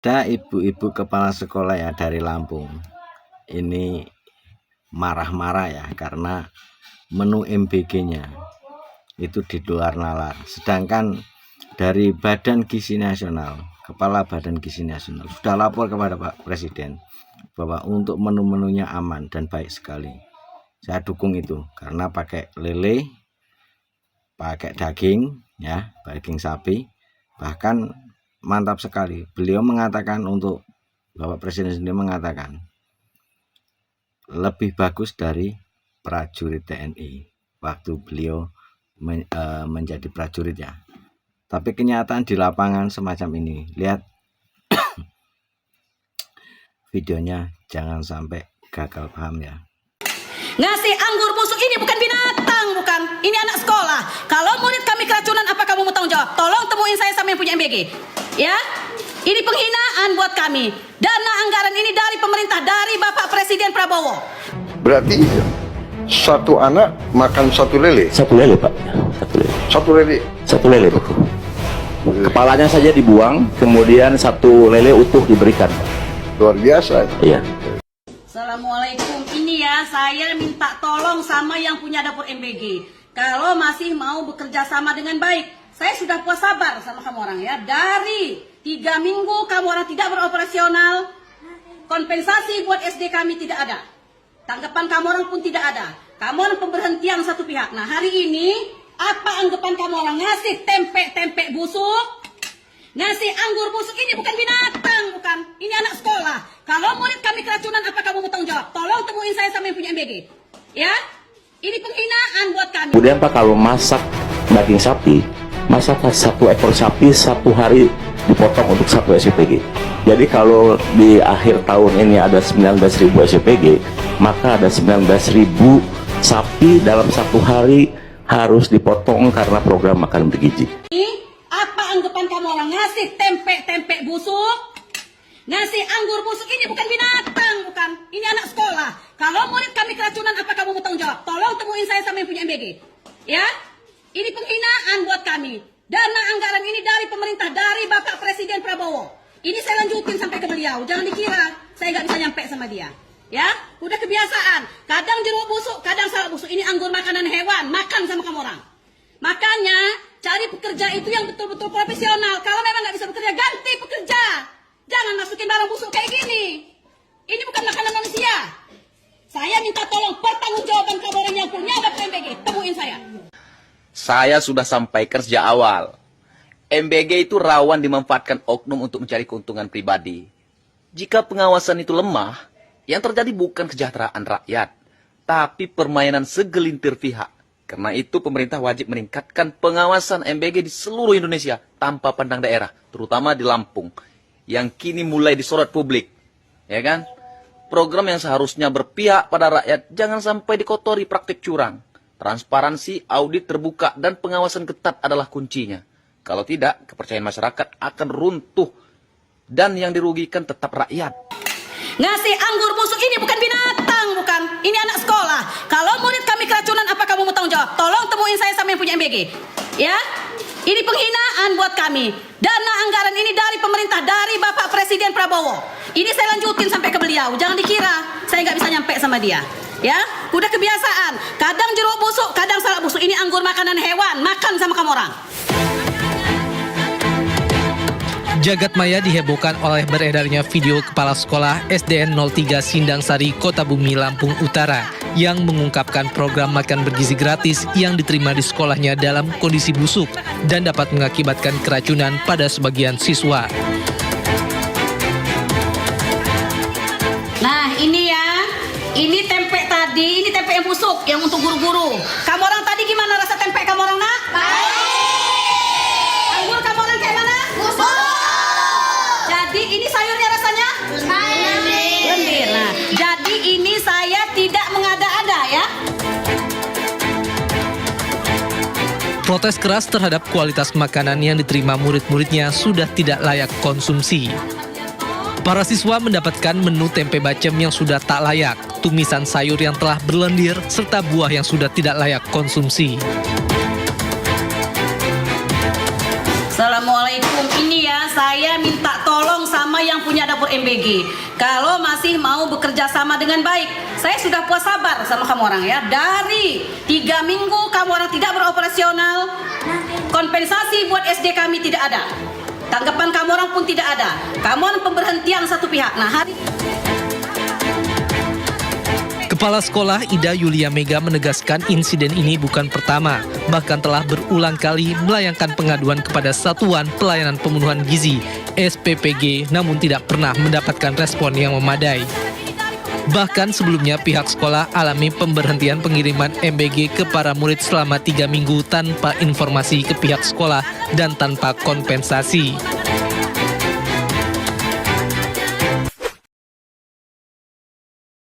Ada ibu-ibu kepala sekolah ya dari Lampung. Ini marah-marah ya karena menu MBG-nya itu di luar nalar. Sedangkan dari Badan Gizi Nasional, Kepala Badan Gizi Nasional sudah lapor kepada Pak Presiden bahwa untuk menu-menunya aman dan baik sekali. Saya dukung itu karena pakai lele, pakai daging ya, daging sapi, bahkan mantap sekali. Beliau mengatakan, untuk Bapak Presiden sendiri mengatakan lebih bagus dari prajurit TNI waktu beliau menjadi prajurit ya. Tapi kenyataan di lapangan semacam ini. Lihat videonya, jangan sampai gagal paham ya. Ngasih anggur busuk ini bukan binatang, bukan. Ini anak sekolah. Kalau murid kami keracunan, apa kamu mau tanggung jawab? Tolong temuin saya sama yang punya MBG. Ya, ini penghinaan buat kami. Dana anggaran ini dari pemerintah, dari Bapak Presiden Prabowo. Berarti satu anak makan satu lele? Satu lele, Pak. Satu lele. Satu lele? Satu lele, betul. Kepalanya saja dibuang, kemudian satu lele utuh diberikan. Luar biasa. Iya. Assalamualaikum. Ini ya, saya minta tolong sama yang punya dapur MBG. Kalau masih mau bekerja sama dengan baik. Saya sudah puas sabar sama kamu orang ya. Dari 3 minggu kamu orang tidak beroperasional. Kompensasi buat SD kami tidak ada. Tanggapan kamu orang pun tidak ada. Kamu orang pemberhentian satu pihak. Nah, hari ini apa anggapan kamu orang? Ngasih tempe busuk, ngasih anggur busuk ini bukan binatang, bukan. Ini anak sekolah. Kalau murid kami keracunan, apa kamu mau tanggung jawab? Tolong temuin saya sama yang punya MBG. Ya, ini penghinaan buat kami. Kemudian Pak, kalau masak daging sapi, masak satu ekor sapi satu hari dipotong untuk satu SPG. Jadi kalau di akhir tahun ini ada 19.000 SPG, maka ada 19.000 sapi dalam satu hari harus dipotong karena program makan bergizi. Apa anggapan kamu orang? Ngasih tempe busuk, ngasih anggur busuk ini bukan binatang, bukan. Ini anak sekolah. Kalau murid kami keracunan, apa kamu mau tanggung jawab? Tolong temuin saya sama yang punya MBG. Ya, ini penghinaan buat kami. Dana anggaran ini dari pemerintah, dari Bapak Presiden Prabowo. Ini saya lanjutin sampai ke beliau. Jangan dikira saya nggak bisa nyampe sama dia. Ya, udah kebiasaan. Kadang jeruk busuk, kadang salak busuk. Ini anggur makanan hewan, makan sama kamu orang. Makanya cari pekerja itu yang betul-betul profesional. Kalau memang nggak bisa bekerja, ganti pekerja. Jangan masukin barang busuk kayak gini. Ini bukan makanan manusia. Saya minta tolong pertanggungjawaban kamu orang yang punya dapur MBG. Temuin saya. Saya sudah sampaikan sejak awal. MBG itu rawan dimanfaatkan oknum untuk mencari keuntungan pribadi. Jika pengawasan itu lemah, yang terjadi bukan kesejahteraan rakyat, tapi permainan segelintir pihak. Karena itu pemerintah wajib meningkatkan pengawasan MBG di seluruh Indonesia tanpa pandang daerah, terutama di Lampung, yang kini mulai disorot publik. Ya kan? Program yang seharusnya berpihak pada rakyat jangan sampai dikotori praktik curang. Transparansi, audit terbuka, dan pengawasan ketat adalah kuncinya. Kalau tidak, kepercayaan masyarakat akan runtuh dan yang dirugikan tetap rakyat. Ngasih anggur busuk ini bukan binatang, bukan. Ini anak sekolah. Kalau murid kami keracunan, apa kamu mau tanggung jawab? Tolong temuin saya sama yang punya MBG. Ya, ini penghinaan buat kami. Dana anggaran ini dari pemerintah, dari Bapak Presiden Prabowo. Ini saya lanjutin sampai ke beliau. Jangan dikira saya nggak bisa nyampe sama dia. Ya, udah kebiasaan. Kadang jeruk busuk, kadang salak busuk. Ini anggur makanan hewan, makan sama kamu orang. Jagat maya dihebohkan oleh beredarnya video kepala sekolah SDN 03 Sindang Sari, Kota Bumi, Lampung Utara yang mengungkapkan program makan bergizi gratis yang diterima di sekolahnya dalam kondisi busuk dan dapat mengakibatkan keracunan pada sebagian siswa. Nah, ini ya. Ini tempe tadi, ini tempe yang busuk, yang untuk guru-guru. Kamu orang tadi gimana rasa tempe kamu orang, nak? Baik. Anggur kamu orang kayak mana? Busuk. Jadi ini sayurnya rasanya? Lendir. Nah, jadi ini saya tidak mengada-ada ya. Protes keras terhadap kualitas makanan yang diterima murid-muridnya sudah tidak layak konsumsi. Para siswa mendapatkan menu tempe bacem yang sudah tak layak, tumisan sayur yang telah berlendir, serta buah yang sudah tidak layak konsumsi. Assalamualaikum. Ini ini ya, saya minta tolong sama yang punya dapur MBG. Kalau masih mau bekerja sama dengan baik, saya sudah puas sabar sama kamu orang ya. Dari 3 minggu kamu orang tidak beroperasional, kompensasi buat SD kami tidak ada. Tanggapan kamu orang pun tidak ada. Kamu orang pemberhentian satu pihak. Nah, hari Kepala Sekolah Ida Yulia Mega menegaskan insiden ini bukan pertama, bahkan telah berulang kali melayangkan pengaduan kepada Satuan Pelayanan Pemenuhan Gizi (SPPG), namun tidak pernah mendapatkan respon yang memadai. Bahkan sebelumnya pihak sekolah alami pemberhentian pengiriman MBG ke para murid selama 3 minggu tanpa informasi ke pihak sekolah dan tanpa kompensasi.